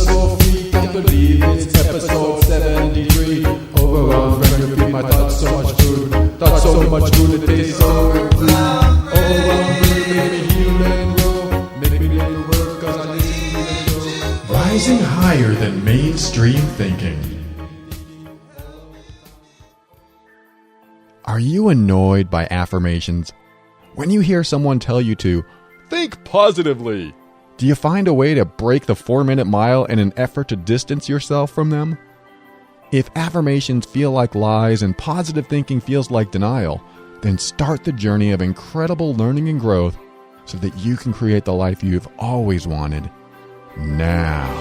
purposeful feet. Can't believe it's episode 73. Overwhelmed when you feed my thoughts so much food. Thoughts so much food it tastes so good. Overwhelmed when you make me heal and grow. Make me never work cause I listen to the show. Rising higher than mainstream thinking. Are you annoyed by affirmations? When you hear someone tell you to think positively, do you find a way to break the 4-minute mile in an effort to distance yourself from them? If affirmations feel like lies and positive thinking feels like denial, then start the journey of incredible learning and growth so that you can create the life you've always wanted now.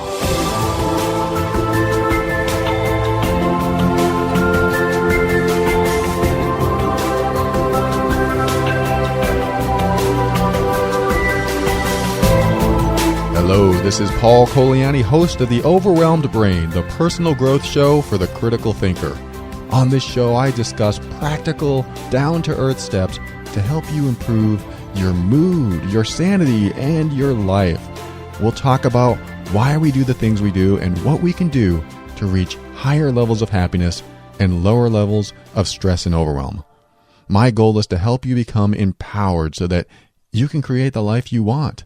Hello, this is Paul Coliani, host of The Overwhelmed Brain, the personal growth show for the critical thinker. On this show, I discuss practical, down-to-earth steps to help you improve your mood, your sanity, and your life. We'll talk about why we do the things we do and what we can do to reach higher levels of happiness and lower levels of stress and overwhelm. My goal is to help you become empowered so that you can create the life you want.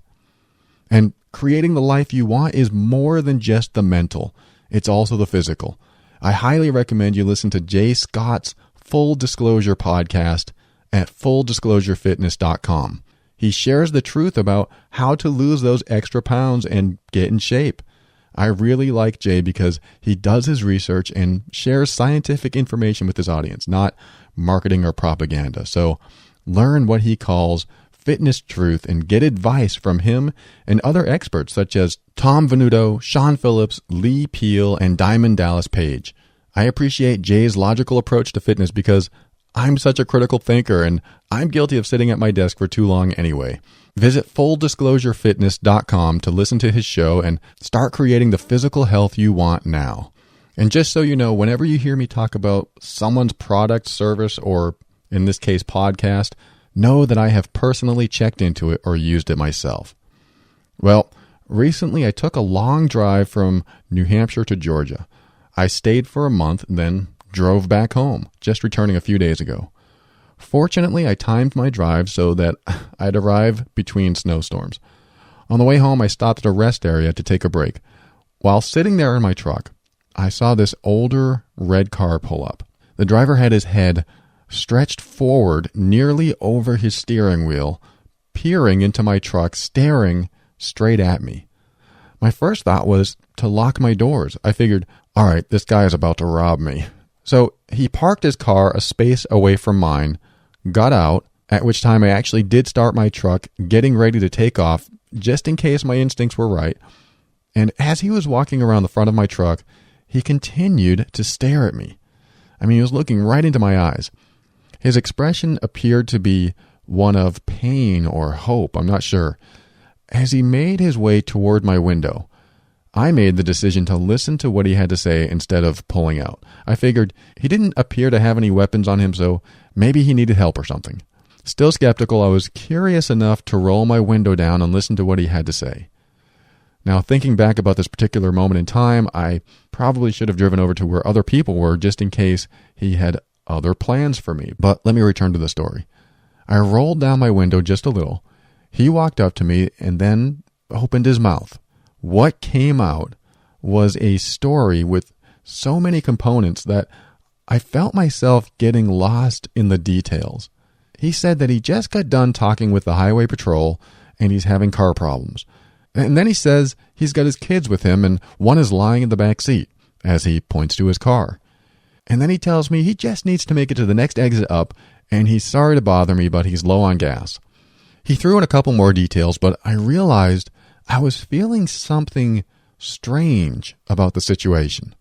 And creating the life you want is more than just the mental. It's also the physical. I highly recommend you listen to Jay Scott's Full Disclosure podcast at fulldisclosurefitness.com. He shares the truth about how to lose those extra pounds and get in shape. I really like Jay because he does his research and shares scientific information with his audience, not marketing or propaganda. So learn what he calls fitness truth and get advice from him and other experts such as Tom Venuto, Sean Phillips, Lee Peel, and Diamond Dallas Page. I appreciate Jay's logical approach to fitness because I'm such a critical thinker and I'm guilty of sitting at my desk for too long anyway. Visit fulldisclosurefitness.com to listen to his show and start creating the physical health you want now. And just so you know, whenever you hear me talk about someone's product, service, or in this case, podcast, know that I have personally checked into it or used it myself. Well, recently I took a long drive from New Hampshire to Georgia. I stayed for a month, then drove back home, just returning a few days ago. Fortunately, I timed my drive so that I'd arrive between snowstorms. On the way home, I stopped at a rest area to take a break. While sitting there in my truck, I saw this older red car pull up. The driver had his head stretched forward nearly over his steering wheel, peering into my truck, staring straight at me. My first thought was to lock my doors. I figured, all right, this guy is about to rob me. So he parked his car a space away from mine, got out, at which time I actually did start my truck, getting ready to take off, just in case my instincts were right. And as he was walking around the front of my truck, he continued to stare at me. I mean, he was looking right into my eyes. His expression appeared to be one of pain or hope, I'm not sure. As he made his way toward my window, I made the decision to listen to what he had to say instead of pulling out. I figured he didn't appear to have any weapons on him, so maybe he needed help or something. Still skeptical, I was curious enough to roll my window down and listen to what he had to say. Now, thinking back about this particular moment in time, I probably should have driven over to where other people were just in case he had other plans for me. But let me return to the story. I rolled down my window just a little. He walked up to me and then opened his mouth. What came out was a story with so many components that I felt myself getting lost in the details. He said that he just got done talking with the highway patrol and he's having car problems. And then he says he's got his kids with him and one is lying in the back seat as he points to his car. And then he tells me he just needs to make it to the next exit up and he's sorry to bother me, but he's low on gas. He threw in a couple more details, but I realized I was feeling something strange about the situation.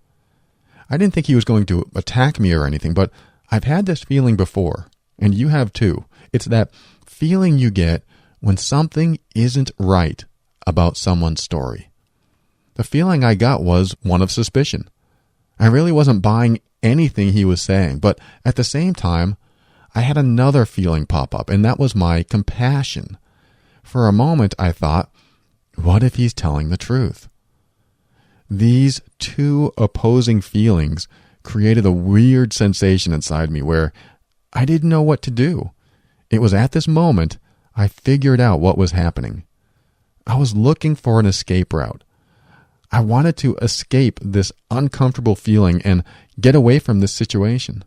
I didn't think he was going to attack me or anything, but I've had this feeling before, and you have too. It's that feeling you get when something isn't right about someone's story. The feeling I got was one of suspicion. I really wasn't buying anything he was saying, but at the same time, I had another feeling pop up, and that was my compassion. For a moment, I thought, what if he's telling the truth? These two opposing feelings created a weird sensation inside me where I didn't know what to do. It was at this moment I figured out what was happening. I was looking for an escape route. I wanted to escape this uncomfortable feeling and get away from this situation.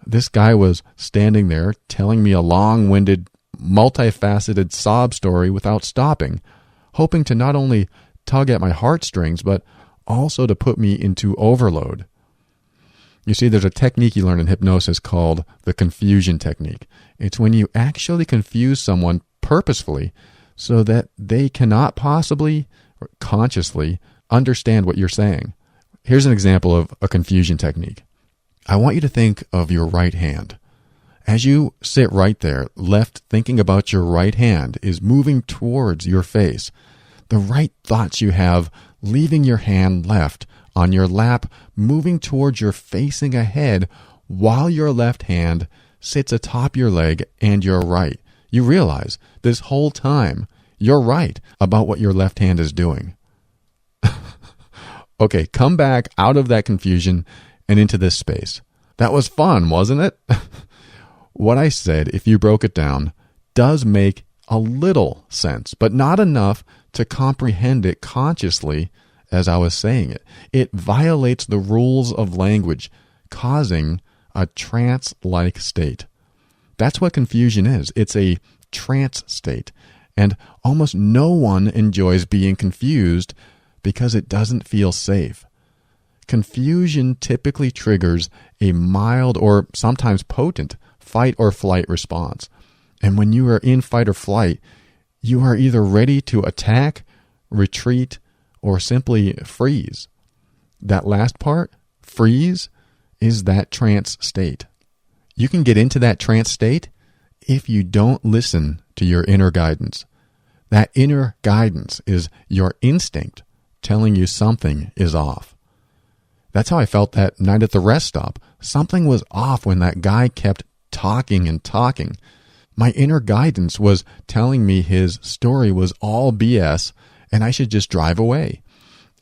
This guy was standing there telling me a long-winded, multifaceted sob story without stopping, hoping to not only tug at my heartstrings, but also to put me into overload. You see, there's a technique you learn in hypnosis called the confusion technique. It's when you actually confuse someone purposefully so that they cannot possibly or consciously understand what you're saying. Here's an example of a confusion technique. I want you to think of your right hand. As you sit right there, left thinking about your right hand is moving towards your face. The right thoughts you have leaving your hand left on your lap, moving towards your facing ahead while your left hand sits atop your leg and you're right. You realize this whole time you're right about what your left hand is doing. Okay, come back out of that confusion and into this space. That was fun, wasn't it? What I said, if you broke it down, does make a little sense, but not enough to comprehend it consciously as I was saying it. It violates the rules of language, causing a trance-like state. That's what confusion is. It's a trance state. And almost no one enjoys being confused because it doesn't feel safe. Confusion typically triggers a mild or sometimes potent fight or flight response. And when you are in fight or flight, you are either ready to attack, retreat, or simply freeze. That last part, freeze, is that trance state. You can get into that trance state if you don't listen to your inner guidance. That inner guidance is your instinct telling you something is off. That's how I felt that night at the rest stop. Something was off when that guy kept talking and talking. My inner guidance was telling me his story was all BS and I should just drive away.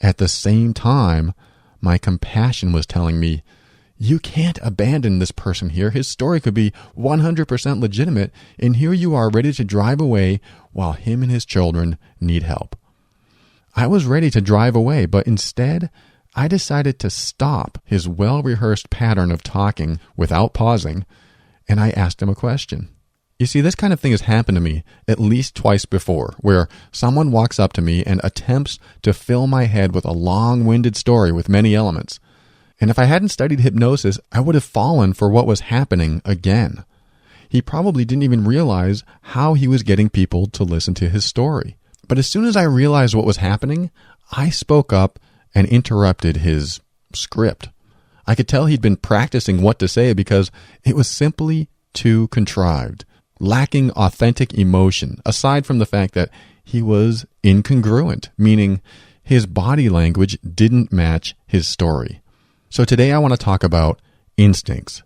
At the same time, my compassion was telling me, you can't abandon this person here. His story could be 100% legitimate, and here you are ready to drive away while him and his children need help. I was ready to drive away, but instead, I decided to stop his well-rehearsed pattern of talking without pausing, and I asked him a question. You see, this kind of thing has happened to me at least twice before, where someone walks up to me and attempts to fill my head with a long-winded story with many elements. And if I hadn't studied hypnosis, I would have fallen for what was happening again. He probably didn't even realize how he was getting people to listen to his story. But as soon as I realized what was happening, I spoke up and interrupted his script. I could tell he'd been practicing what to say because it was simply too contrived, lacking authentic emotion, aside from the fact that he was incongruent, meaning his body language didn't match his story. So today I want to talk about instincts.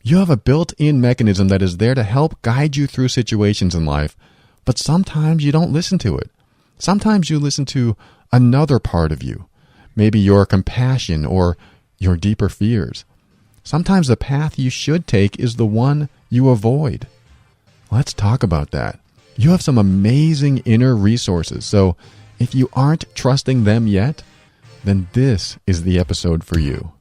You have a built-in mechanism that is there to help guide you through situations in life, but sometimes you don't listen to it. Sometimes you listen to another part of you, maybe your compassion or your deeper fears. Sometimes the path you should take is the one you avoid. Let's talk about that. You have some amazing inner resources, so if you aren't trusting them yet, then this is the episode for you.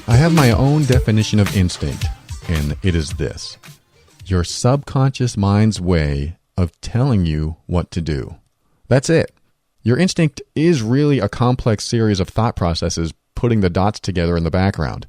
I have my own definition of instinct, and it is this: your subconscious mind's way of telling you what to do. That's it. Your instinct is really a complex series of thought processes putting the dots together in the background.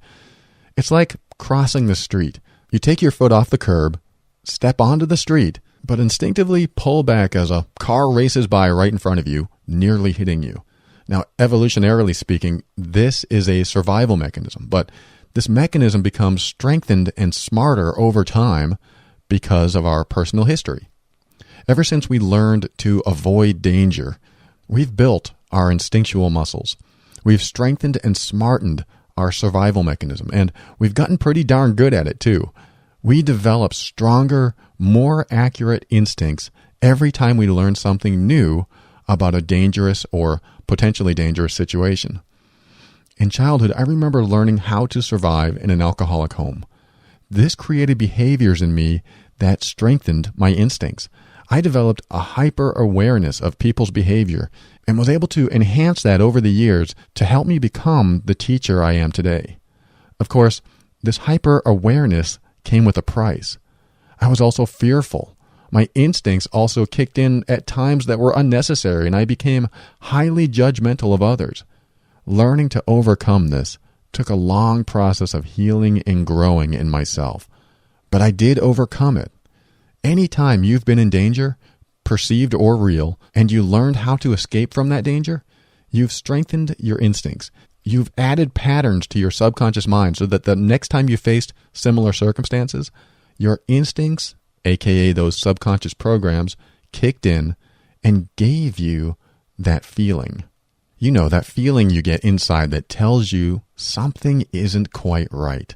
It's like crossing the street. You take your foot off the curb, step onto the street, but instinctively pull back as a car races by right in front of you, nearly hitting you. Now, evolutionarily speaking, this is a survival mechanism, but this mechanism becomes strengthened and smarter over time because of our personal history. Ever since we learned to avoid danger, we've built our instinctual muscles. We've strengthened and smartened our survival mechanism, and we've gotten pretty darn good at it too. We develop stronger, more accurate instincts every time we learn something new about a dangerous or potentially dangerous situation. In childhood, I remember learning how to survive in an alcoholic home. This created behaviors in me that strengthened my instincts. I developed a hyper-awareness of people's behavior and was able to enhance that over the years to help me become the teacher I am today. Of course, this hyper-awareness came with a price. I was also fearful. My instincts also kicked in at times that were unnecessary, and I became highly judgmental of others. Learning to overcome this took a long process of healing and growing in myself. But I did overcome it. Anytime you've been in danger, perceived or real, and you learned how to escape from that danger, you've strengthened your instincts. You've added patterns to your subconscious mind so that the next time you faced similar circumstances, your instincts, aka those subconscious programs, kicked in and gave you that feeling. You know, that feeling you get inside that tells you something isn't quite right.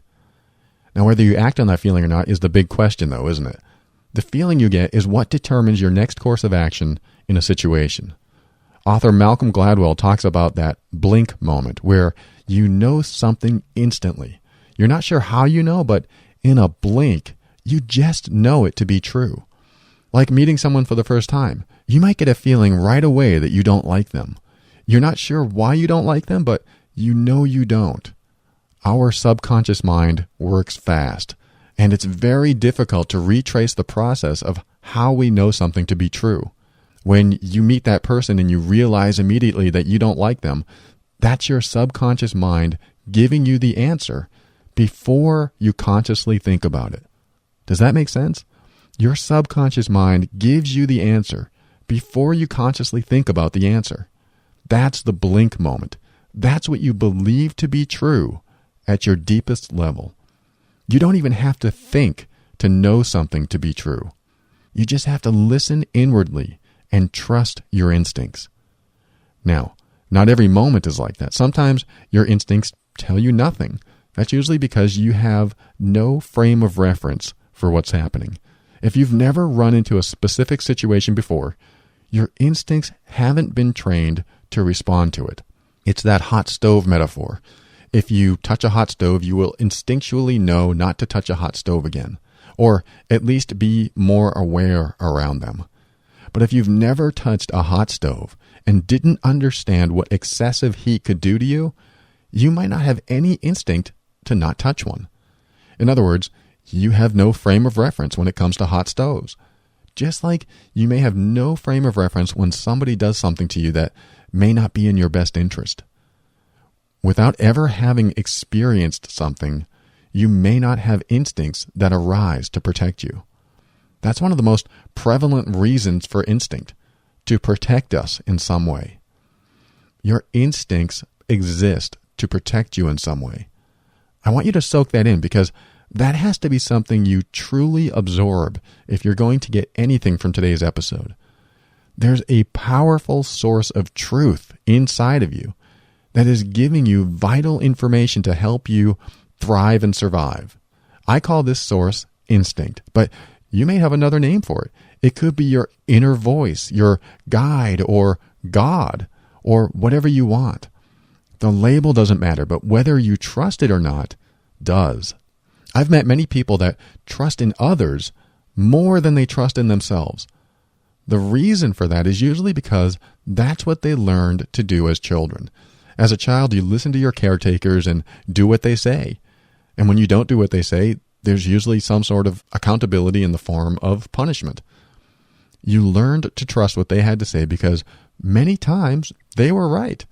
Now, whether you act on that feeling or not is the big question, though, isn't it? The feeling you get is what determines your next course of action in a situation. Author Malcolm Gladwell talks about that blink moment where you know something instantly. You're not sure how you know, but in a blink, you just know it to be true. Like meeting someone for the first time, you might get a feeling right away that you don't like them. You're not sure why you don't like them, but you know you don't. Our subconscious mind works fast, and it's very difficult to retrace the process of how we know something to be true. When you meet that person and you realize immediately that you don't like them, that's your subconscious mind giving you the answer before you consciously think about it. Does that make sense? Your subconscious mind gives you the answer before you consciously think about the answer. That's the blink moment. That's what you believe to be true at your deepest level. You don't even have to think to know something to be true. You just have to listen inwardly and trust your instincts. Now, not every moment is like that. Sometimes your instincts tell you nothing. That's usually because you have no frame of reference for what's happening. If you've never run into a specific situation before, your instincts haven't been trained to respond to it. It's that hot stove metaphor. If you touch a hot stove, you will instinctually know not to touch a hot stove again, or at least be more aware around them. But if you've never touched a hot stove and didn't understand what excessive heat could do to you, you might not have any instinct to not touch one. In other words, you have no frame of reference when it comes to hot stoves. Just like you may have no frame of reference when somebody does something to you that may not be in your best interest. Without ever having experienced something, you may not have instincts that arise to protect you. That's one of the most prevalent reasons for instinct, to protect us in some way. Your instincts exist to protect you in some way. I want you to soak that in because that has to be something you truly absorb if you're going to get anything from today's episode. There's a powerful source of truth inside of you that is giving you vital information to help you thrive and survive. I call this source instinct, but you may have another name for it. It could be your inner voice, your guide, or God, or whatever you want. The label doesn't matter, but whether you trust it or not does. I've met many people that trust in others more than they trust in themselves. The reason for that is usually because that's what they learned to do as children. As a child, you listen to your caretakers and do what they say. And when you don't do what they say, there's usually some sort of accountability in the form of punishment. You learned to trust what they had to say because many times they were right.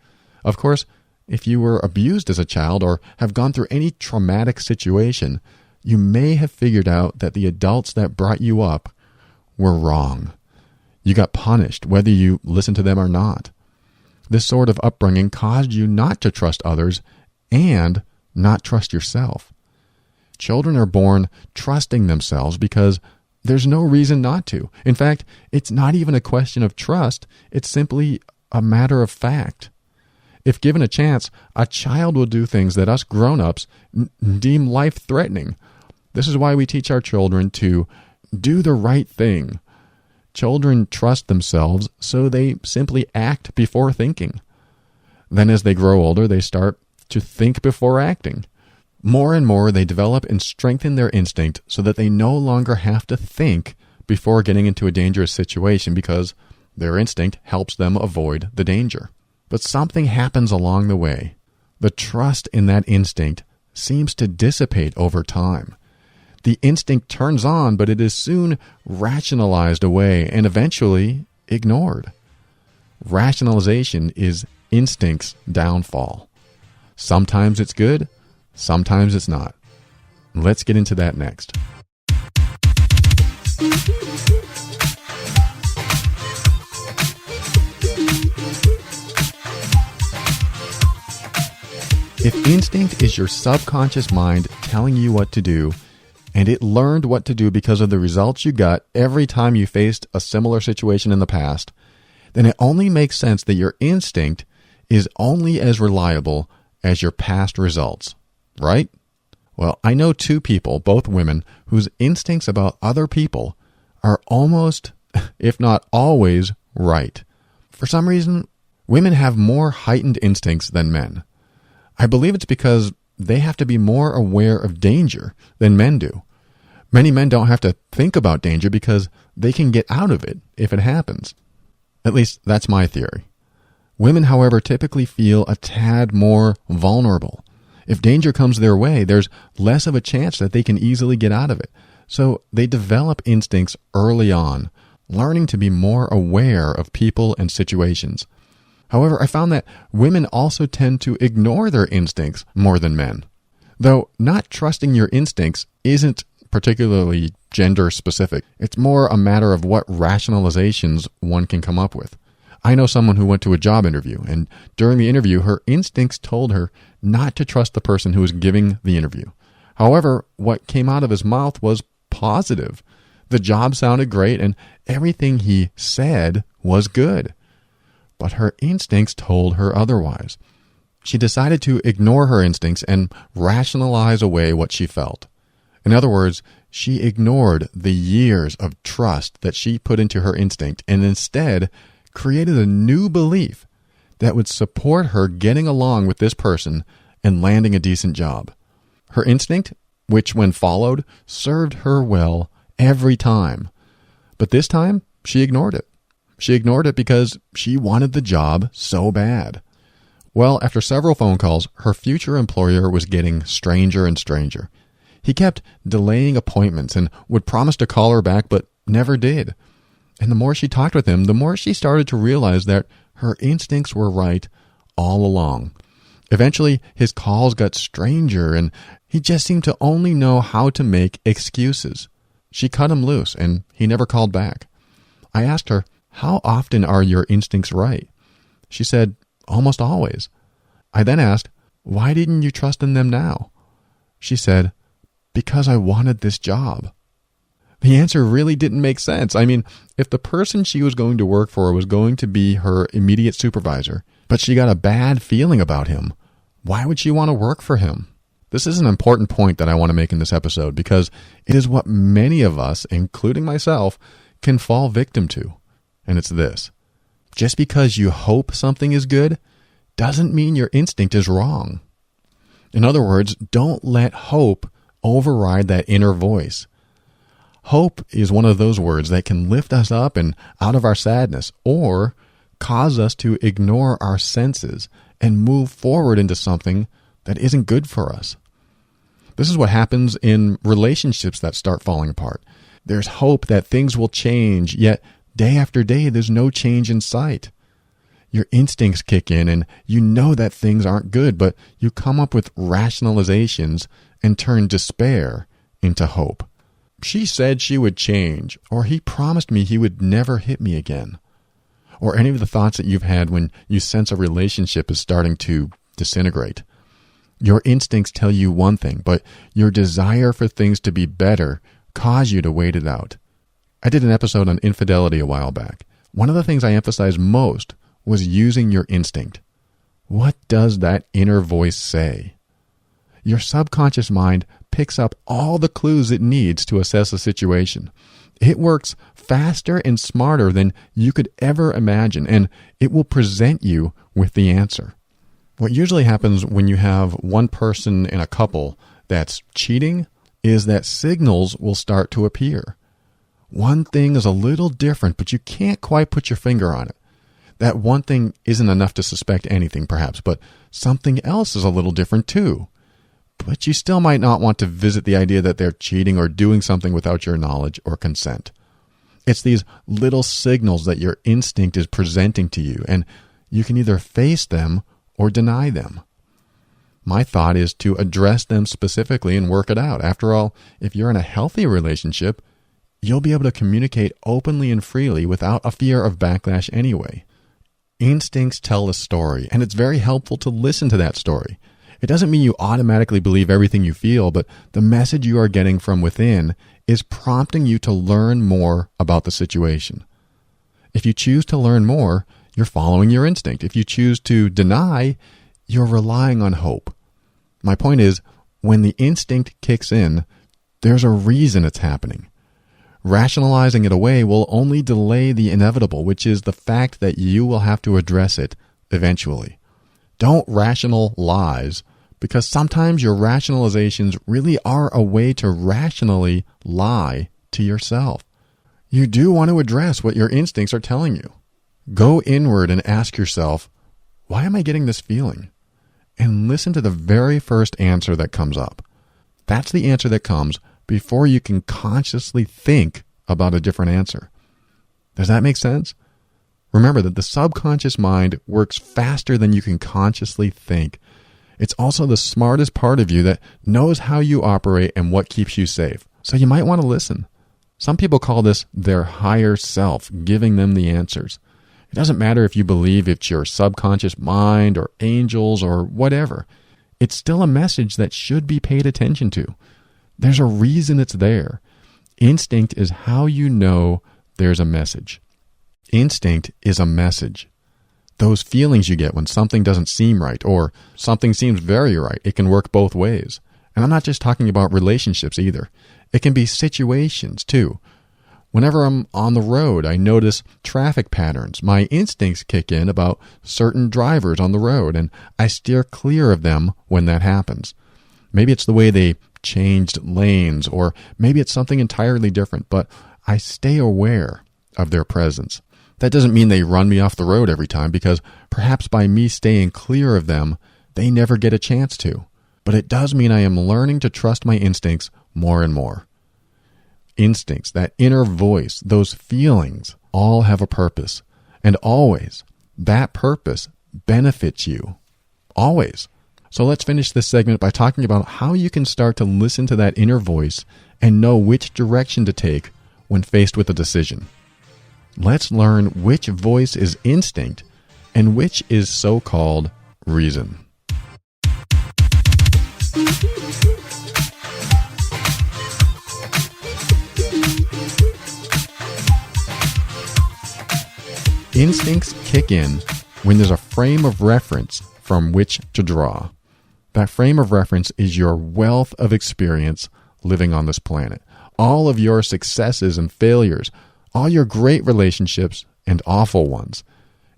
Of course, if you were abused as a child or have gone through any traumatic situation, you may have figured out that the adults that brought you up were wrong. You got punished, whether you listened to them or not. This sort of upbringing caused you not to trust others and not trust yourself. Children are born trusting themselves because there's no reason not to. In fact, it's not even a question of trust. It's simply a matter of fact. If given a chance, a child will do things that us grown-ups deem life-threatening. This is why we teach our children to do the right thing. Children trust themselves, so they simply act before thinking. Then as they grow older, they start to think before acting. More and more, they develop and strengthen their instinct so that they no longer have to think before getting into a dangerous situation because their instinct helps them avoid the danger. But something happens along the way. The trust in that instinct seems to dissipate over time. The instinct turns on, but it is soon rationalized away and eventually ignored. Rationalization is instinct's downfall. Sometimes it's good, sometimes it's not. Let's get into that next. If instinct is your subconscious mind telling you what to do, and it learned what to do because of the results you got every time you faced a similar situation in the past, then it only makes sense that your instinct is only as reliable as your past results, right? Well, I know two people, both women, whose instincts about other people are almost, if not always, right. For some reason, women have more heightened instincts than men. I believe it's because they have to be more aware of danger than men do. Many men don't have to think about danger because they can get out of it if it happens. At least that's my theory. Women, however, typically feel a tad more vulnerable. If danger comes their way, there's less of a chance that they can easily get out of it. So they develop instincts early on, learning to be more aware of people and situations. However, I found that women also tend to ignore their instincts more than men. Though not trusting your instincts isn't particularly gender specific. It's more a matter of what rationalizations one can come up with. I know someone who went to a job interview, and during the interview, her instincts told her not to trust the person who was giving the interview. However, what came out of his mouth was positive. The job sounded great, and everything he said was good. But her instincts told her otherwise. She decided to ignore her instincts and rationalize away what she felt. In other words, she ignored the years of trust that she put into her instinct and instead created a new belief that would support her getting along with this person and landing a decent job. Her instinct, which when followed, served her well every time. But this time, she ignored it. She ignored it because she wanted the job so bad. Well, after several phone calls, her future employer was getting stranger and stranger. He kept delaying appointments and would promise to call her back, but never did. And the more she talked with him, the more she started to realize that her instincts were right all along. Eventually, his calls got stranger, and he just seemed to only know how to make excuses. She cut him loose, and he never called back. I asked her, "How often are your instincts right?" She said, "Almost always." I then asked, "Why didn't you trust in them now?" She said, "Because I wanted this job." The answer really didn't make sense. I mean, if the person she was going to work for was going to be her immediate supervisor, but she got a bad feeling about him, why would she want to work for him? This is an important point that I want to make in this episode because it is what many of us, including myself, can fall victim to. And it's this. Just because you hope something is good doesn't mean your instinct is wrong. In other words, don't let hope override that inner voice. Hope is one of those words that can lift us up and out of our sadness or cause us to ignore our senses and move forward into something that isn't good for us. This is what happens in relationships that start falling apart. There's hope that things will change, yet day after day there's no change in sight. Your instincts kick in and you know that things aren't good, but you come up with rationalizations and turn despair into hope. She said she would change, or he promised me he would never hit me again. Or any of the thoughts that you've had when you sense a relationship is starting to disintegrate. Your instincts tell you one thing, but your desire for things to be better cause you to wait it out. I did an episode on infidelity a while back. One of the things I emphasized most was using your instinct. What does that inner voice say? Your subconscious mind picks up all the clues it needs to assess a situation. It works faster and smarter than you could ever imagine, and it will present you with the answer. What usually happens when you have one person in a couple that's cheating is that signals will start to appear. One thing is a little different, but you can't quite put your finger on it. That one thing isn't enough to suspect anything, perhaps, but something else is a little different too. But you still might not want to visit the idea that they're cheating or doing something without your knowledge or consent. It's these little signals that your instinct is presenting to you, and you can either face them or deny them. My thought is to address them specifically and work it out. After all, if you're in a healthy relationship, you'll be able to communicate openly and freely without a fear of backlash anyway. Instincts tell a story, and it's very helpful to listen to that story. It doesn't mean you automatically believe everything you feel, but the message you are getting from within is prompting you to learn more about the situation. If you choose to learn more, you're following your instinct. If you choose to deny, you're relying on hope. My point is, when the instinct kicks in, there's a reason it's happening. Rationalizing it away will only delay the inevitable, which is the fact that you will have to address it eventually. Don't rationalize, because sometimes your rationalizations really are a way to rationally lie to yourself. You do want to address what your instincts are telling you. Go inward and ask yourself, why am I getting this feeling? And listen to the very first answer that comes up. That's the answer that comes before you can consciously think about a different answer. Does that make sense? Remember that the subconscious mind works faster than you can consciously think. It's also the smartest part of you that knows how you operate and what keeps you safe. So you might want to listen. Some people call this their higher self, giving them the answers. It doesn't matter if you believe it's your subconscious mind or angels or whatever. It's still a message that should be paid attention to. There's a reason it's there. Instinct is how you know there's a message. Instinct is a message. Those feelings you get when something doesn't seem right or something seems very right, it can work both ways. And I'm not just talking about relationships either. It can be situations too. Whenever I'm on the road, I notice traffic patterns. My instincts kick in about certain drivers on the road, and I steer clear of them when that happens. Maybe it's the way they changed lanes, or maybe it's something entirely different, but I stay aware of their presence. That doesn't mean they run me off the road every time, because perhaps by me staying clear of them, they never get a chance to. But it does mean I am learning to trust my instincts more and more. Instincts, that inner voice, those feelings, all have a purpose. And always, that purpose benefits you. Always. So let's finish this segment by talking about how you can start to listen to that inner voice and know which direction to take when faced with a decision. Let's learn which voice is instinct and which is so-called reason. Instincts kick in when there's a frame of reference from which to draw. That frame of reference is your wealth of experience living on this planet. All of your successes and failures, all your great relationships and awful ones,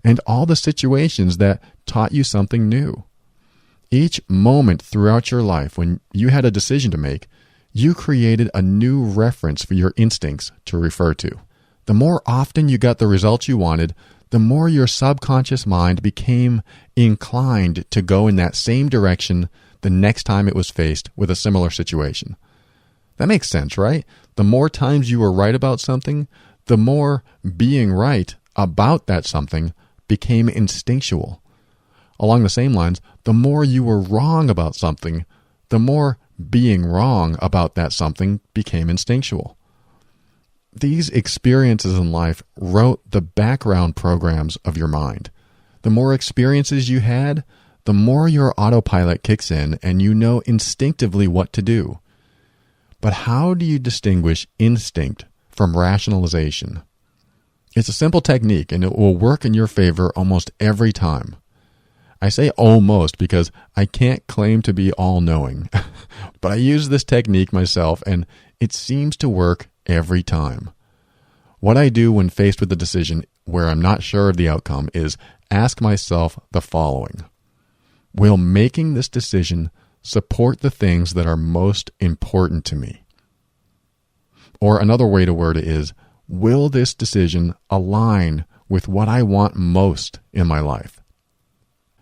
and all the situations that taught you something new. Each moment throughout your life when you had a decision to make, you created a new reference for your instincts to refer to. The more often you got the results you wanted, the more your subconscious mind became inclined to go in that same direction the next time it was faced with a similar situation. That makes sense, right? The more times you were right about something, the more being right about that something became instinctual. Along the same lines, the more you were wrong about something, the more being wrong about that something became instinctual. These experiences in life wrote the background programs of your mind. The more experiences you had, the more your autopilot kicks in and you know instinctively what to do. But how do you distinguish instinct from rationalization? It's a simple technique and it will work in your favor almost every time. I say almost because I can't claim to be all-knowing, but I use this technique myself, and it seems to work every time. What I do when faced with a decision where I'm not sure of the outcome is ask myself the following. Will making this decision support the things that are most important to me? Or another way to word it is, will this decision align with what I want most in my life?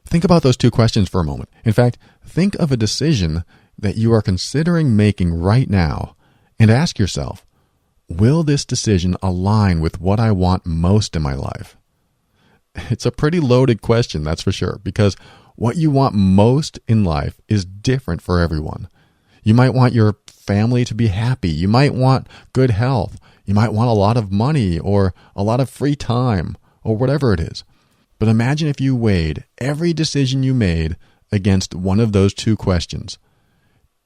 Think about those two questions for a moment. In fact, think of a decision that you are considering making right now and ask yourself, will this decision align with what I want most in my life? It's a pretty loaded question, that's for sure, because what you want most in life is different for everyone. You might want your family to be happy. You might want good health. You might want a lot of money or a lot of free time or whatever it is. But imagine if you weighed every decision you made against one of those two questions.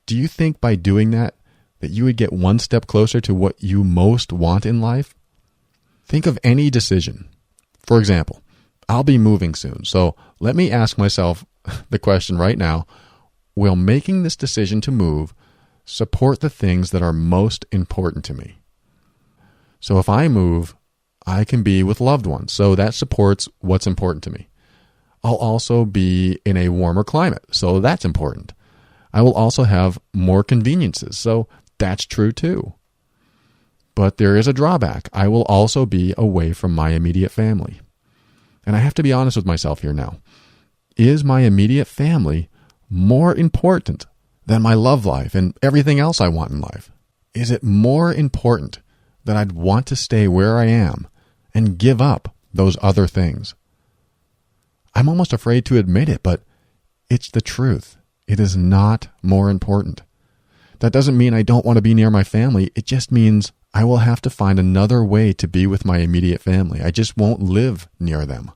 Do you think by doing that you would get one step closer to what you most want in life? Think of any decision. For example, I'll be moving soon, so let me ask myself the question right now, will making this decision to move support the things that are most important to me? So if I move, I can be with loved ones, so that supports what's important to me. I'll also be in a warmer climate, so that's important. I will also have more conveniences, so that's true too. But there is a drawback. I will also be away from my immediate family. And I have to be honest with myself here now. Is my immediate family more important than my love life and everything else I want in life? Is it more important that I'd want to stay where I am and give up those other things? I'm almost afraid to admit it, but it's the truth. It is not more important. That doesn't mean I don't want to be near my family. It just means I will have to find another way to be with my immediate family. I just won't live near them.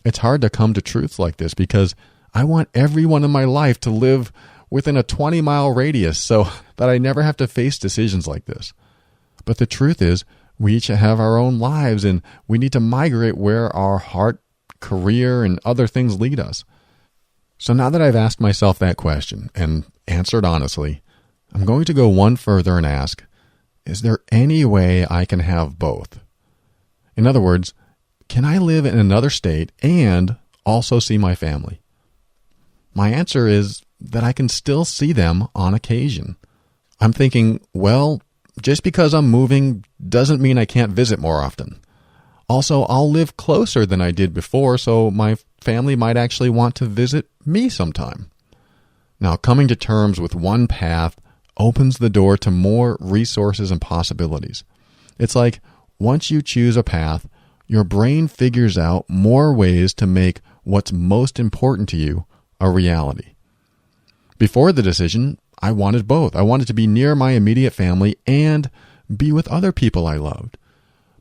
It's hard to come to truths like this because I want everyone in my life to live within a 20-mile radius so that I never have to face decisions like this. But the truth is, we each have our own lives and we need to migrate where our heart, career, and other things lead us. So now that I've asked myself that question and answered honestly, I'm going to go one further and ask, is there any way I can have both? In other words, can I live in another state and also see my family? My answer is that I can still see them on occasion. I'm thinking, well, just because I'm moving doesn't mean I can't visit more often. Also, I'll live closer than I did before, so my family might actually want to visit me sometime. Now, coming to terms with one path opens the door to more resources and possibilities. It's like once you choose a path, your brain figures out more ways to make what's most important to you a reality. Before the decision, I wanted both. I wanted to be near my immediate family and be with other people I loved.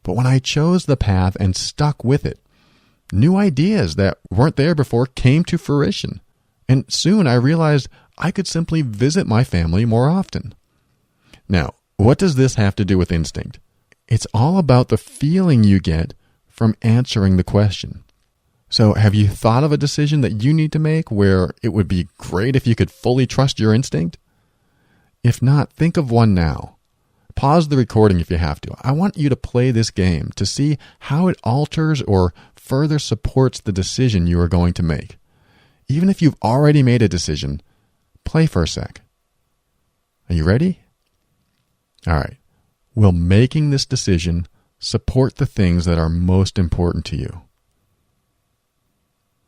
But when I chose the path and stuck with it, new ideas that weren't there before came to fruition. And soon I realized I could simply visit my family more often. Now, what does this have to do with instinct? It's all about the feeling you get from answering the question. So have you thought of a decision that you need to make where it would be great if you could fully trust your instinct? If not, think of one now. Pause the recording if you have to. I want you to play this game to see how it alters or further supports the decision you are going to make. Even if you've already made a decision, play for a sec. Are you ready? All right. Will making this decision support the things that are most important to you?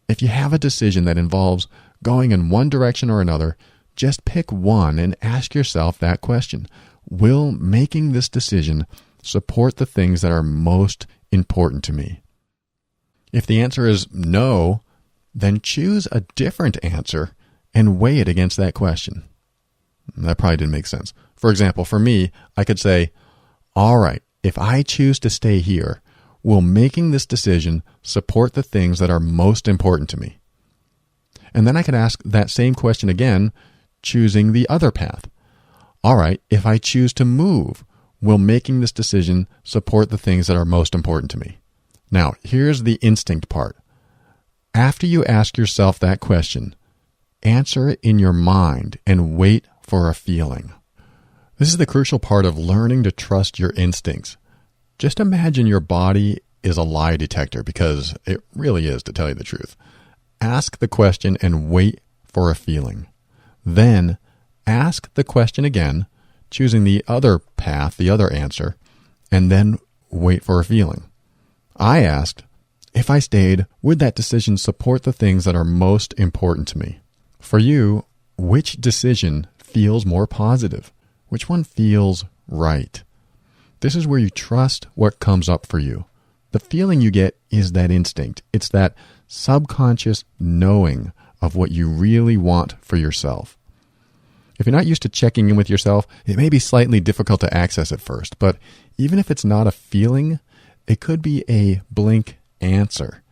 If you have a decision that involves going in one direction or another, just pick one and ask yourself that question. Will making this decision support the things that are most important to me? If the answer is no, then choose a different answer and weigh it against that question. That probably didn't make sense. For example, for me, I could say, all right, if I choose to stay here, will making this decision support the things that are most important to me? And then I could ask that same question again, choosing the other path. All right, if I choose to move, will making this decision support the things that are most important to me? Now, here's the instinct part. After you ask yourself that question, answer it in your mind and wait for a feeling. This is the crucial part of learning to trust your instincts. Just imagine your body is a lie detector, because it really is, to tell you the truth. Ask the question and wait for a feeling. Then ask the question again, choosing the other path, the other answer, and then wait for a feeling. I asked, if I stayed, would that decision support the things that are most important to me? For you, which decision feels more positive? Which one feels right? This is where you trust what comes up for you. The feeling you get is that instinct. It's that subconscious knowing of what you really want for yourself. If you're not used to checking in with yourself, it may be slightly difficult to access at first, but even if it's not a feeling, it could be a blink answer.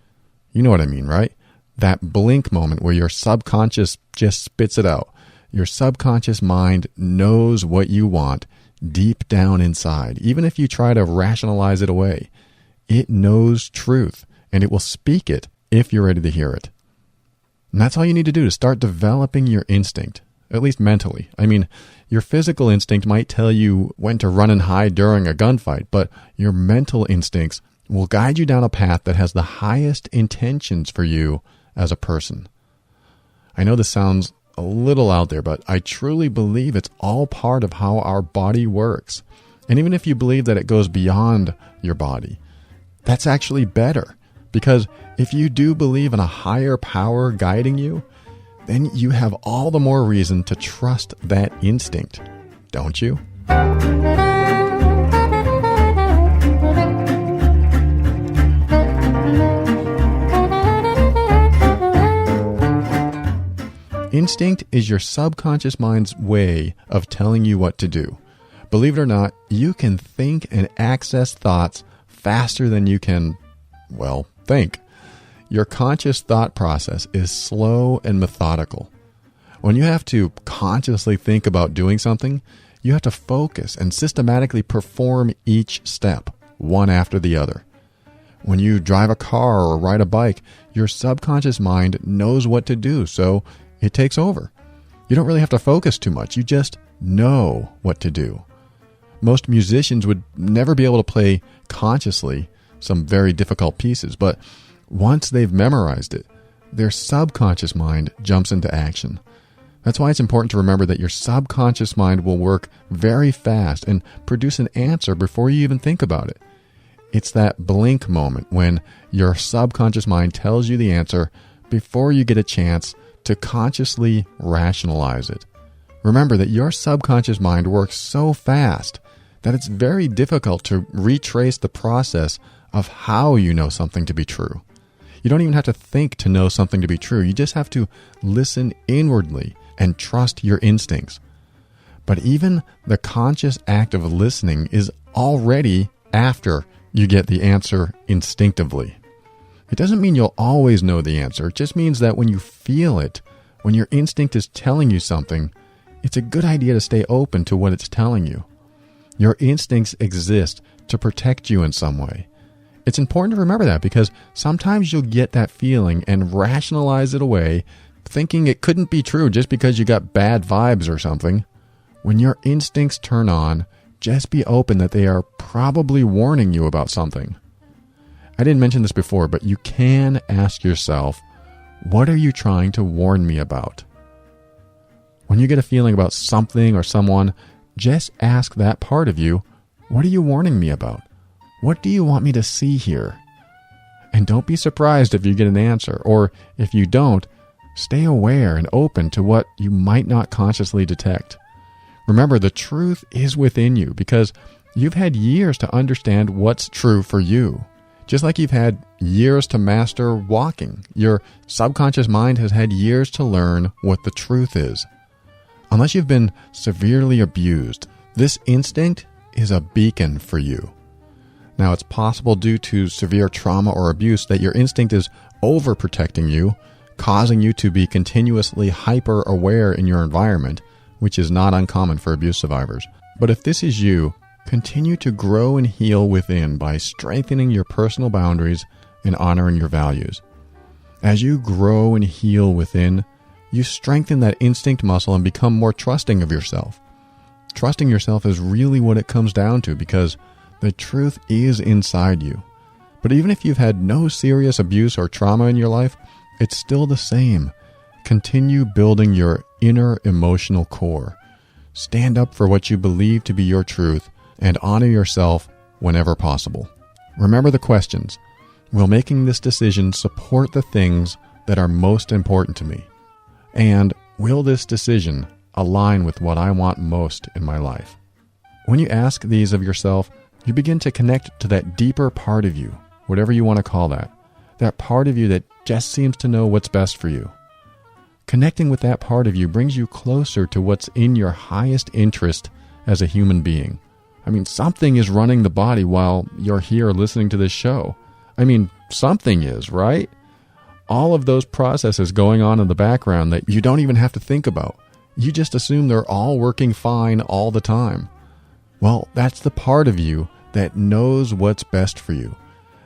You know what I mean, right? That blink moment where your subconscious just spits it out. Your subconscious mind knows what you want deep down inside. Even if you try to rationalize it away, it knows truth, and it will speak it if you're ready to hear it. And that's all you need to do to start developing your instinct, at least mentally. I mean, your physical instinct might tell you when to run and hide during a gunfight, but your mental instincts will guide you down a path that has the highest intentions for you as a person. I know this sounds a little out there, but I truly believe it's all part of how our body works. And even if you believe that it goes beyond your body, that's actually better. Because if you do believe in a higher power guiding you, then you have all the more reason to trust that instinct, don't you? Instinct is your subconscious mind's way of telling you what to do. Believe it or not, you can think and access thoughts faster than you can, think. Your conscious thought process is slow and methodical. When you have to consciously think about doing something, you have to focus and systematically perform each step, one after the other. When you drive a car or ride a bike, your subconscious mind knows what to do, so it takes over. You don't really have to focus too much. You just know what to do. Most musicians would never be able to play consciously some very difficult pieces, but once they've memorized it, their subconscious mind jumps into action. That's why it's important to remember that your subconscious mind will work very fast and produce an answer before you even think about it. It's that blink moment when your subconscious mind tells you the answer before you get a chance to consciously rationalize it. Remember that your subconscious mind works so fast that it's very difficult to retrace the process of how you know something to be true. You don't even have to think to know something to be true. You just have to listen inwardly and trust your instincts. But even the conscious act of listening is already after you get the answer instinctively. It doesn't mean you'll always know the answer. It just means that when you feel it, when your instinct is telling you something, it's a good idea to stay open to what it's telling you. Your instincts exist to protect you in some way. It's important to remember that because sometimes you'll get that feeling and rationalize it away, thinking it couldn't be true just because you got bad vibes or something. When your instincts turn on, just be open that they are probably warning you about something. I didn't mention this before, but you can ask yourself, what are you trying to warn me about? When you get a feeling about something or someone, just ask that part of you, what are you warning me about? What do you want me to see here? And don't be surprised if you get an answer, or if you don't, stay aware and open to what you might not consciously detect. Remember, the truth is within you because you've had years to understand what's true for you. Just like you've had years to master walking, your subconscious mind has had years to learn what the truth is. Unless you've been severely abused, this instinct is a beacon for you. Now, it's possible due to severe trauma or abuse that your instinct is overprotecting you, causing you to be continuously hyper-aware in your environment, which is not uncommon for abuse survivors. But if this is you, continue to grow and heal within by strengthening your personal boundaries and honoring your values. As you grow and heal within, you strengthen that instinct muscle and become more trusting of yourself. Trusting yourself is really what it comes down to, because the truth is inside you. But even if you've had no serious abuse or trauma in your life, it's still the same. Continue building your inner emotional core. Stand up for what you believe to be your truth and honor yourself whenever possible. Remember the questions. Will making this decision support the things that are most important to me? And will this decision align with what I want most in my life? When you ask these of yourself, you begin to connect to that deeper part of you, whatever you want to call that. That part of you that just seems to know what's best for you. Connecting with that part of you brings you closer to what's in your highest interest as a human being. I mean, something is running the body while you're here listening to this show. I mean, something is, right? All of those processes going on in the background that you don't even have to think about. You just assume they're all working fine all the time. Well, that's the part of you that knows what's best for you.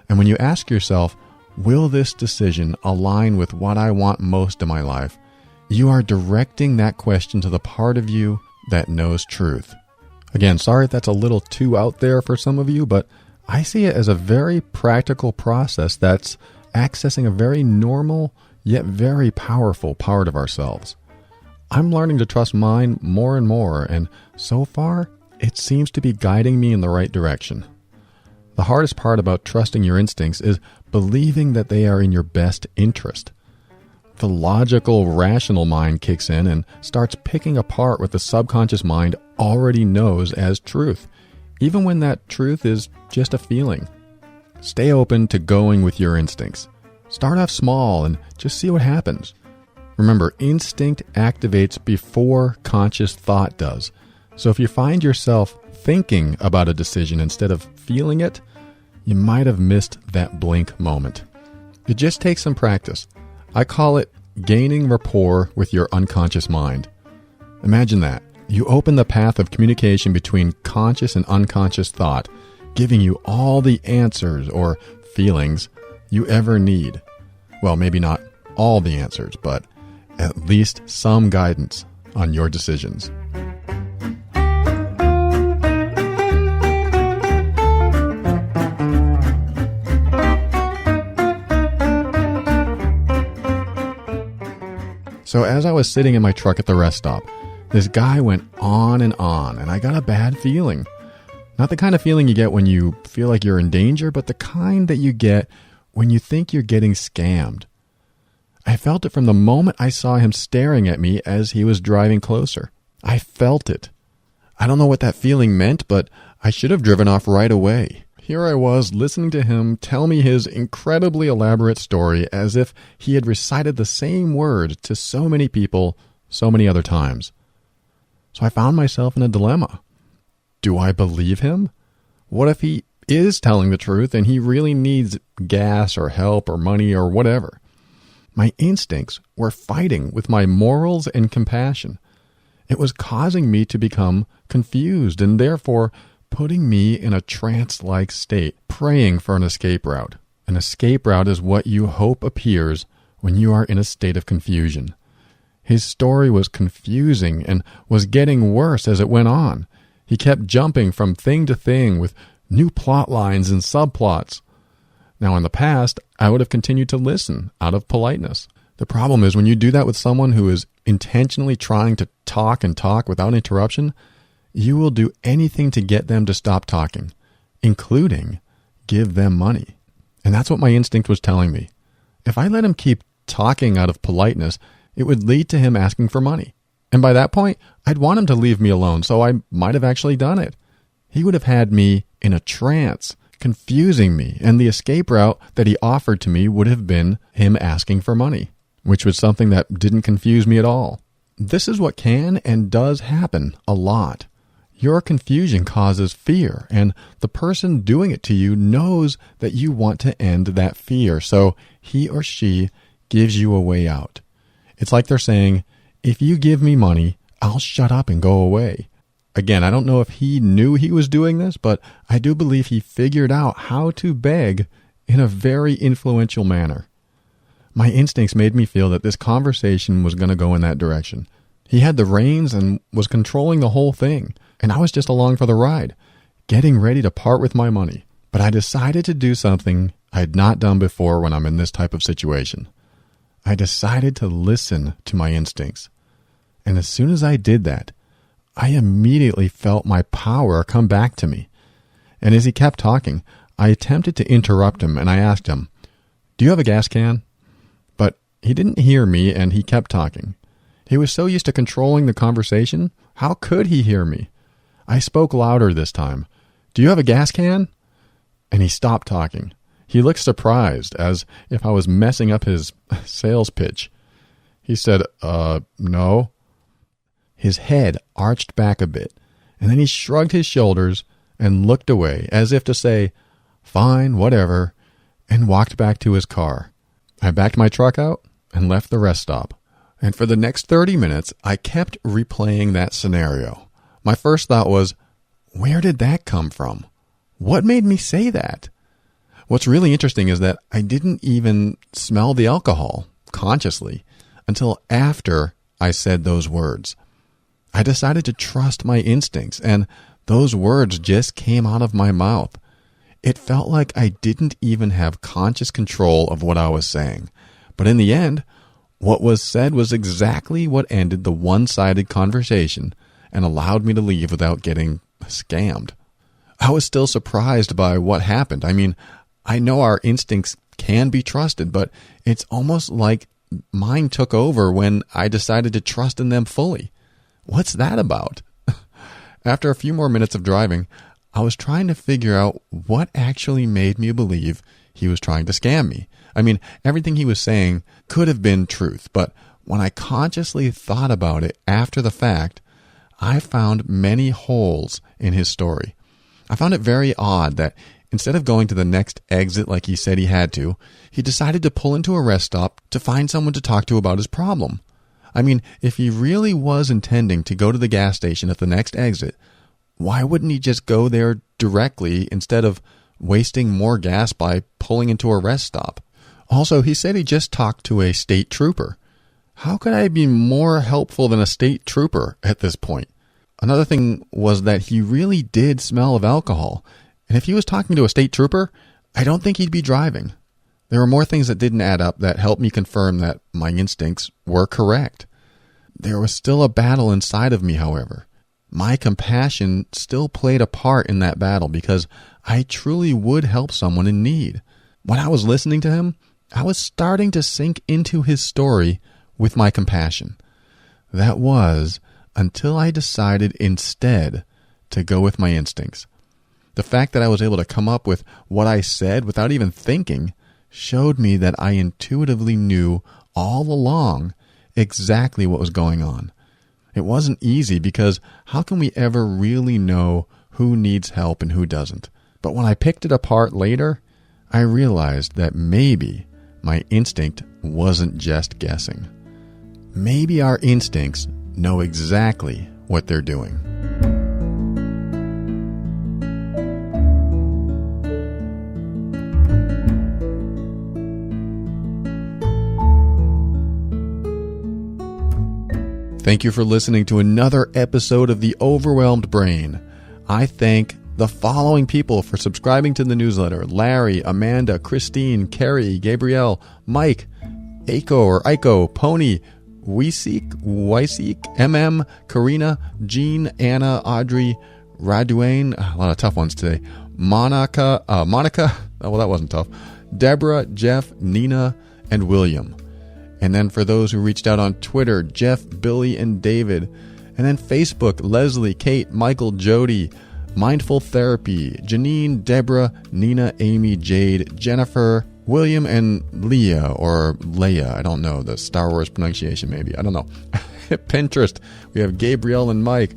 And when you ask yourself, will this decision align with what I want most in my life? You are directing that question to the part of you that knows truth. Again, sorry if that's a little too out there for some of you, but I see it as a very practical process that's accessing a very normal yet very powerful part of ourselves. I'm learning to trust mine more and more, and so far, it seems to be guiding me in the right direction. The hardest part about trusting your instincts is believing that they are in your best interest. The logical, rational mind kicks in and starts picking apart what the subconscious mind already knows as truth, even when that truth is just a feeling. Stay open to going with your instincts. Start off small and just see what happens. Remember, instinct activates before conscious thought does. So if you find yourself thinking about a decision instead of feeling it, you might have missed that blink moment. It just takes some practice. I call it gaining rapport with your unconscious mind. Imagine that. You open the path of communication between conscious and unconscious thought, giving you all the answers or feelings you ever need. Well, maybe not all the answers, but at least some guidance on your decisions. So as I was sitting in my truck at the rest stop, this guy went on, and I got a bad feeling. Not the kind of feeling you get when you feel like you're in danger, but the kind that you get when you think you're getting scammed. I felt it from the moment I saw him staring at me as he was driving closer. I felt it. I don't know what that feeling meant, but I should have driven off right away. Here I was listening to him tell me his incredibly elaborate story as if he had recited the same word to so many people so many other times. So I found myself in a dilemma. Do I believe him? What if he is telling the truth and he really needs gas or help or money or whatever? My instincts were fighting with my morals and compassion. It was causing me to become confused and therefore putting me in a trance-like state, praying for an escape route. An escape route is what you hope appears when you are in a state of confusion. His story was confusing and was getting worse as it went on. He kept jumping from thing to thing with new plot lines and subplots. Now, in the past, I would have continued to listen out of politeness. The problem is when you do that with someone who is intentionally trying to talk and talk without interruption, you will do anything to get them to stop talking, including give them money. And that's what my instinct was telling me. If I let him keep talking out of politeness, it would lead to him asking for money. And by that point, I'd want him to leave me alone, so I might have actually done it. He would have had me in a trance, confusing me, and the escape route that he offered to me would have been him asking for money, which was something that didn't confuse me at all. This is what can and does happen a lot. Your confusion causes fear, and the person doing it to you knows that you want to end that fear, so he or she gives you a way out. It's like they're saying, if you give me money, I'll shut up and go away. Again, I don't know if he knew he was doing this, but I do believe he figured out how to beg in a very influential manner. My instincts made me feel that this conversation was going to go in that direction. He had the reins and was controlling the whole thing, and I was just along for the ride, getting ready to part with my money. But I decided to do something I had not done before when I'm in this type of situation. I decided to listen to my instincts. And as soon as I did that, I immediately felt my power come back to me. And as he kept talking, I attempted to interrupt him, and I asked him, "Do you have a gas can?" But he didn't hear me, and he kept talking. He was so used to controlling the conversation, how could he hear me? I spoke louder this time. "Do you have a gas can?" And he stopped talking. He looked surprised, as if I was messing up his sales pitch. He said, no. His head arched back a bit, and then he shrugged his shoulders and looked away, as if to say, "Fine, whatever," and walked back to his car. I backed my truck out and left the rest stop. And for the next 30 minutes, I kept replaying that scenario. My first thought was, where did that come from? What made me say that? What's really interesting is that I didn't even smell the alcohol consciously until after I said those words. I decided to trust my instincts, and those words just came out of my mouth. It felt like I didn't even have conscious control of what I was saying. But in the end, what was said was exactly what ended the one-sided conversation and allowed me to leave without getting scammed. I was still surprised by what happened. I mean, I know our instincts can be trusted, but it's almost like mine took over when I decided to trust in them fully. What's that about? After a few more minutes of driving, I was trying to figure out what actually made me believe he was trying to scam me. I mean, everything he was saying could have been truth, but when I consciously thought about it after the fact, I found many holes in his story. I found it very odd that instead of going to the next exit like he said he had to, he decided to pull into a rest stop to find someone to talk to about his problem. I mean, if he really was intending to go to the gas station at the next exit, why wouldn't he just go there directly instead of wasting more gas by pulling into a rest stop? Also, he said he just talked to a state trooper. How could I be more helpful than a state trooper at this point? Another thing was that he really did smell of alcohol. And if he was talking to a state trooper, I don't think he'd be driving. There were more things that didn't add up that helped me confirm that my instincts were correct. There was still a battle inside of me, however. My compassion still played a part in that battle because I truly would help someone in need. When I was listening to him, I was starting to sink into his story with my compassion. That was until I decided instead to go with my instincts. The fact that I was able to come up with what I said without even thinking showed me that I intuitively knew all along exactly what was going on. It wasn't easy because how can we ever really know who needs help and who doesn't? But when I picked it apart later, I realized that maybe my instinct wasn't just guessing. Maybe our instincts know exactly what they're doing. Thank you for listening to another episode of The Overwhelmed Brain. I thank the following people for subscribing to the newsletter: Larry, Amanda, Christine, Carrie, Gabrielle, Mike, Aiko, Pony, Wyseek, MM, Karina, Jean, Anna, Audrey, Raduane, a lot of tough ones today, Monica, oh, well, that wasn't tough, Deborah, Jeff, Nina, and William. And then for those who reached out on Twitter, Jeff, Billy, and David. And then Facebook, Leslie, Kate, Michael, Jody, Mindful Therapy, Janine, Deborah, Nina, Amy, Jade, Jennifer, William, and Leah, or Leia. I don't know. The Star Wars pronunciation, maybe. I don't know. Pinterest, we have Gabrielle and Mike.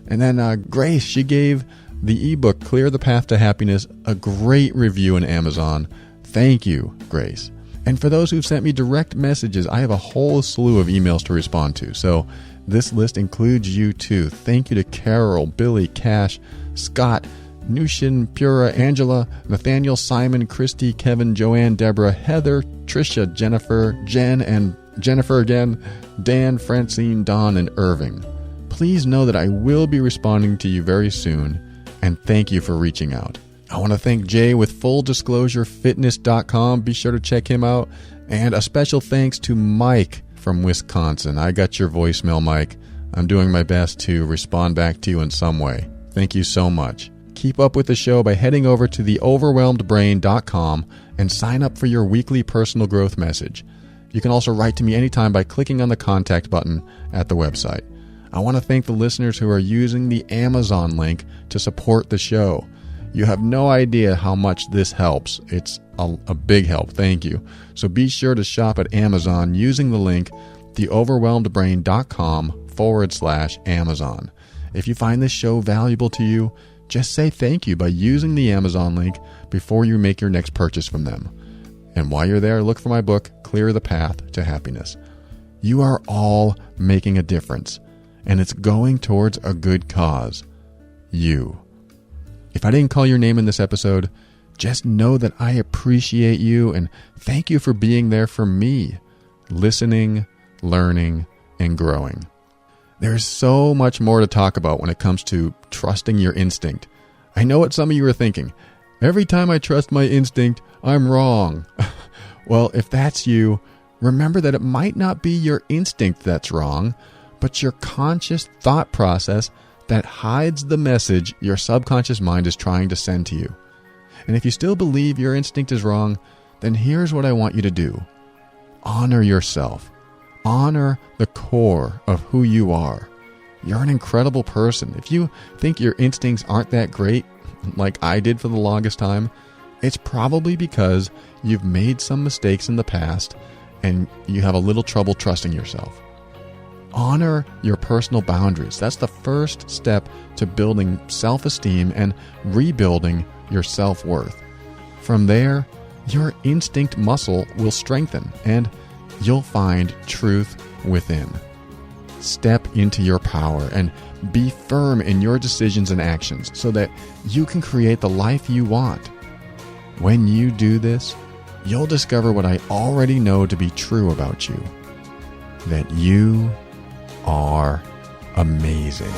And then Grace, she gave the ebook, Clear the Path to Happiness, a great review in Amazon. Thank you, Grace. And for those who've sent me direct messages, I have a whole slew of emails to respond to. So this list includes you too. Thank you to Carol, Billy, Cash, Scott, Nushin, Pura, Angela, Nathaniel, Simon, Christy, Kevin, Joanne, Deborah, Heather, Trisha, Jennifer, Jen, and Jennifer again, Dan, Francine, Don, and Irving. Please know that I will be responding to you very soon, and thank you for reaching out. I want to thank Jay with FullDisclosureFitness.com. Be sure to check him out. And a special thanks to Mike from Wisconsin. I got your voicemail, Mike. I'm doing my best to respond back to you in some way. Thank you so much. Keep up with the show by heading over to theoverwhelmedbrain.com and sign up for your weekly personal growth message. You can also write to me anytime by clicking on the contact button at the website. I want to thank the listeners who are using the Amazon link to support the show. You have no idea how much this helps. It's a big help. Thank you. So be sure to shop at Amazon using the link theoverwhelmedbrain.com/Amazon. If you find this show valuable to you, just say thank you by using the Amazon link before you make your next purchase from them. And while you're there, look for my book, Clear the Path to Happiness. You are all making a difference, and it's going towards a good cause. You. If I didn't call your name in this episode, just know that I appreciate you and thank you for being there for me, listening, learning, and growing. There's so much more to talk about when it comes to trusting your instinct. I know what some of you are thinking. Every time I trust my instinct, I'm wrong. Well, if that's you, remember that it might not be your instinct that's wrong, but your conscious thought process that hides the message your subconscious mind is trying to send to you. And if you still believe your instinct is wrong, then here's what I want you to do. Honor yourself. Honor the core of who you are. You're an incredible person. If you think your instincts aren't that great, like I did for the longest time, it's probably because you've made some mistakes in the past and you have a little trouble trusting yourself. Honor your personal boundaries. That's the first step to building self-esteem and rebuilding your self-worth. From there, your instinct muscle will strengthen and you'll find truth within. Step into your power and be firm in your decisions and actions so that you can create the life you want. When you do this, you'll discover what I already know to be true about you. That you are amazing.